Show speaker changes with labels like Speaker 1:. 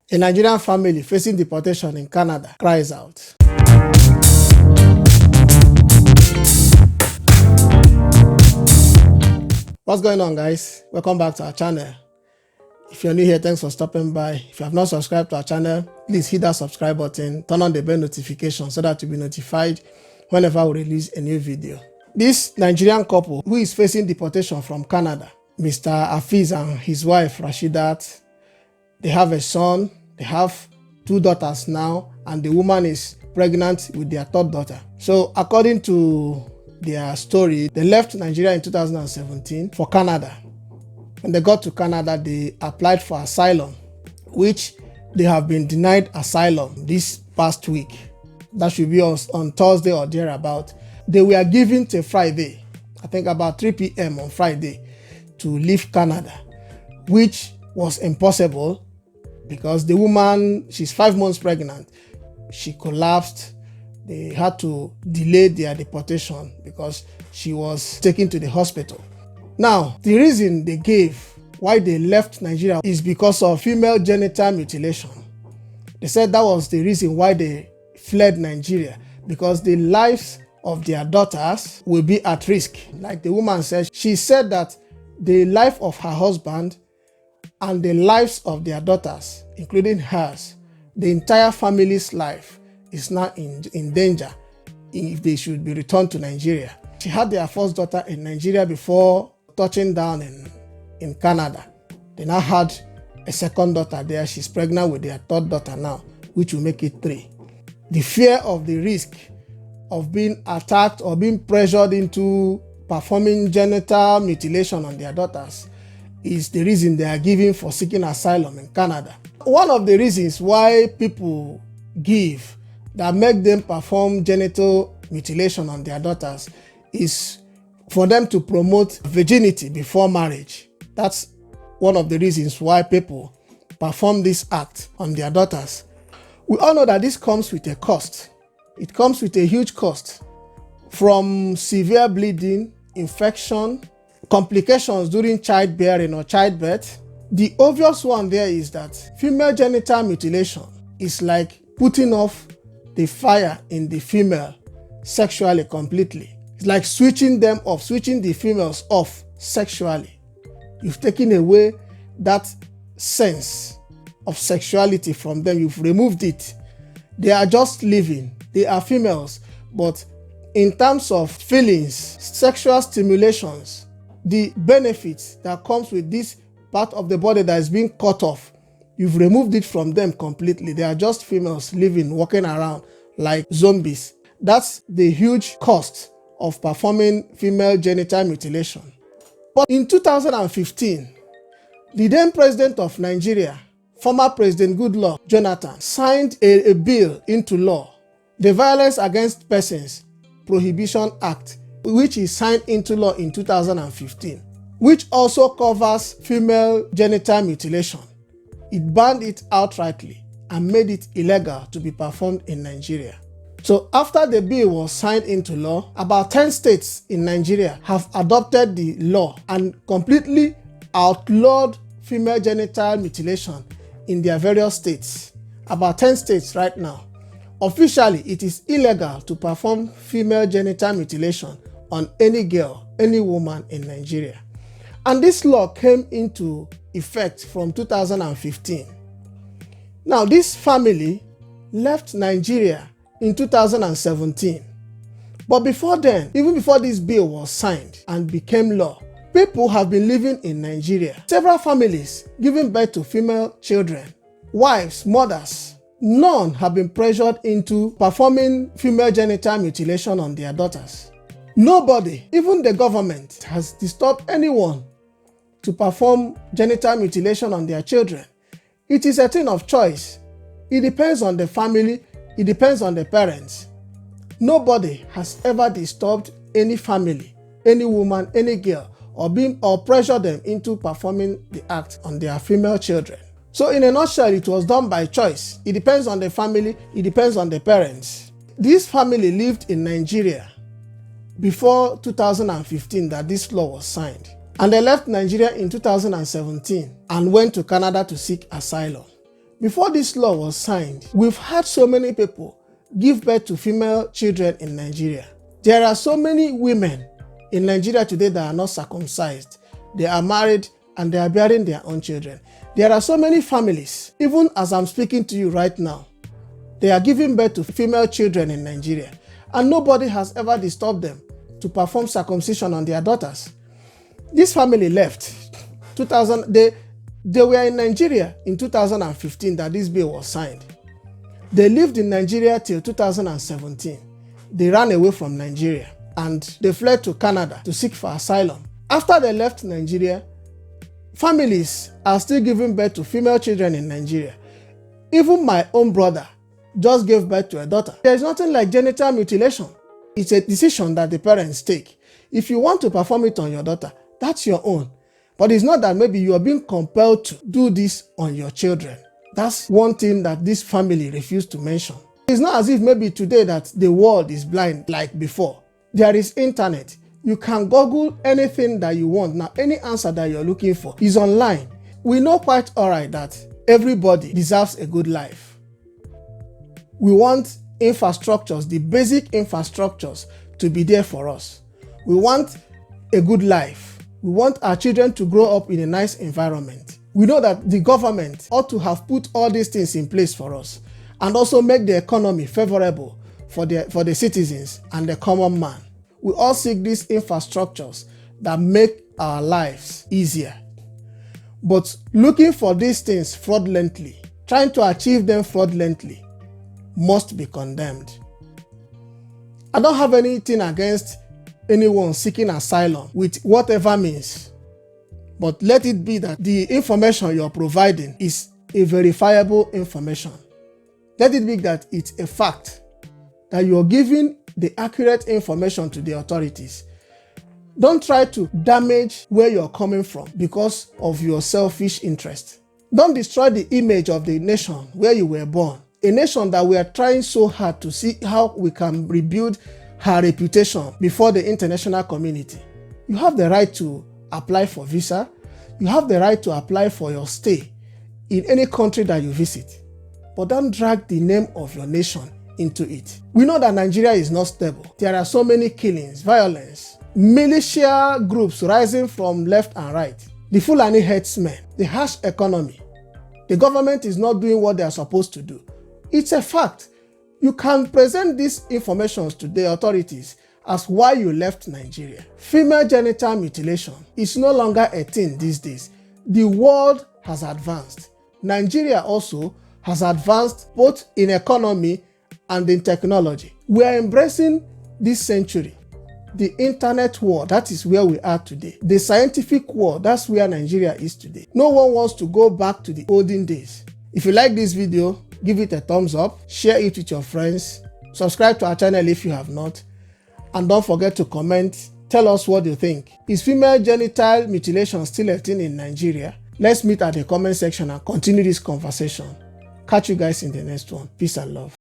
Speaker 1: A Nigerian family facing deportation in Canada cries out. What's going on, guys? Welcome back to our channel. If you're new here, thanks for stopping by. If you have not subscribed to our channel, please hit that subscribe button, turn on the bell notification so that you'll be notified whenever we release a new video. This Nigerian couple who is facing deportation from Canada, Mr. Hafiz and his wife Rashidat, they have a son, they have 2 daughters now, and the woman is pregnant with their 3rd daughter. So according to their story, they left Nigeria in 2017 for Canada. When they got to Canada, they applied for asylum, which they have been denied asylum this past week. That should be on Thursday or thereabout. They were given till Friday, I think about 3 p.m. on Friday, to leave Canada, which was impossible because the woman, she's 5 months pregnant. She collapsed. They had to delay their deportation because she was taken to the hospital. Now, the reason they gave why they left Nigeria is because of female genital mutilation. They said that was the reason why they fled Nigeria, because the lives of their daughters will be at risk. Like the woman said, she said that the life of her husband and the lives of their daughters, including hers, the entire family's life is now in danger if they should be returned to Nigeria. She had their 1st daughter in Nigeria before touching down in Canada. They now had a 2nd daughter there. She's pregnant with their 3rd daughter now, which will make it 3. The fear of the risk of being attacked or being pressured into performing genital mutilation on their daughters is the reason they are giving for seeking asylum in Canada. One of the reasons why people give that make them perform genital mutilation on their daughters is for them to promote virginity before marriage. That's one of the reasons why people perform this act on their daughters. We all know that this comes with a cost. It comes with a huge cost, from severe bleeding, infection, complications during childbearing or childbirth. The obvious one there is that female genital mutilation is like putting off the fire in the female sexually completely. It's like switching them off, switching the females off sexually. You've taken away that sense of sexuality from them. You've removed it. They are just living. They are females. But in terms of feelings, sexual stimulations, the benefits that comes with this part of the body that is being cut off, you've removed it from them completely. They are just females living, walking around like zombies. That's the huge cost of performing female genital mutilation. But in 2015, the then president of Nigeria, former President Goodluck Jonathan, signed a bill into law, the Violence Against Persons Prohibition Act, which is signed into law in 2015, which also covers female genital mutilation. It banned it outrightly and made it illegal to be performed in Nigeria. So after the bill was signed into law, about 10 states in Nigeria have adopted the law and completely outlawed female genital mutilation in their various states. About 10 states right now. Officially, it is illegal to perform female genital mutilation on any girl, any woman in Nigeria. And this law came into effect from 2015. Now, this family left Nigeria in 2017. But before then, even before this bill was signed and became law, people have been living in Nigeria. Several families giving birth to female children, wives, mothers. None have been pressured into performing female genital mutilation on their daughters. Nobody, even the government, has disturbed anyone to perform genital mutilation on their children. It is a thing of choice. It depends on the family. It depends on the parents. Nobody has ever disturbed any family, any woman, any girl, or pressured them into performing the act on their female children. So in a nutshell, it was done by choice. It depends on the family. It depends on the parents. This family lived in Nigeria before 2015 that this law was signed. And they left Nigeria in 2017 and went to Canada to seek asylum. Before this law was signed, we've had so many people give birth to female children in Nigeria. There are so many women in Nigeria today that are not circumcised. They are married and they are bearing their own children. There are so many families, even as I'm speaking to you right now, they are giving birth to female children in Nigeria, and nobody has ever disturbed them to perform circumcision on their daughters. This family left. They were in Nigeria in 2015 that this bill was signed. They lived in Nigeria till 2017. They ran away from Nigeria and they fled to Canada to seek for asylum. After they left Nigeria, families are still giving birth to female children in Nigeria. Even my own brother just gave birth to a daughter. There is nothing like genital mutilation. It's a decision that the parents take. If you want to perform it on your daughter, that's your own. But it's not that maybe you are being compelled to do this on your children. That's one thing that this family refused to mention. It's not as if maybe today that the world is blind like before. There is internet. You can Google anything that you want. Now, any answer that you're looking for is online. We know quite all right that everybody deserves a good life. We want infrastructures, the basic infrastructures, to be there for us. We want a good life. We want our children to grow up in a nice environment. We know that the government ought to have put all these things in place for us and also make the economy favorable for the citizens and the common man. We all seek these infrastructures that make our lives easier. But looking for these things fraudulently, trying to achieve them fraudulently, must be condemned. I don't have anything against anyone seeking asylum with whatever means, but let it be that the information you're providing is a verifiable information. Let it be that it's a fact that you're giving the accurate information to the authorities. Don't try to damage where you're coming from because of your selfish interest. Don't destroy the image of the nation where you were born, a nation that we are trying so hard to see how we can rebuild her reputation before the international community. You have the right to apply for visa. You have the right to apply for your stay in any country that you visit. But don't drag the name of your nation into it. We know that Nigeria is not stable. There are so many killings, violence, militia groups rising from left and right, the Fulani herdsmen, the harsh economy. The government is not doing what they are supposed to do. It's a fact. You can present these information to the authorities as why you left Nigeria. Female genital mutilation is no longer a thing these days. The world has advanced. Nigeria also has advanced both in economy and in technology. We are embracing this century. The internet world, that is where we are today. The scientific world, that's where Nigeria is today. No one wants to go back to the olden days. If you like this video, give it a thumbs up, share it with your friends, subscribe to our channel if you have not, and don't forget to comment. Tell us what you think. Is female genital mutilation still a thing in Nigeria? Let's meet at the comment section and continue this conversation. Catch you guys in the next one. Peace and love.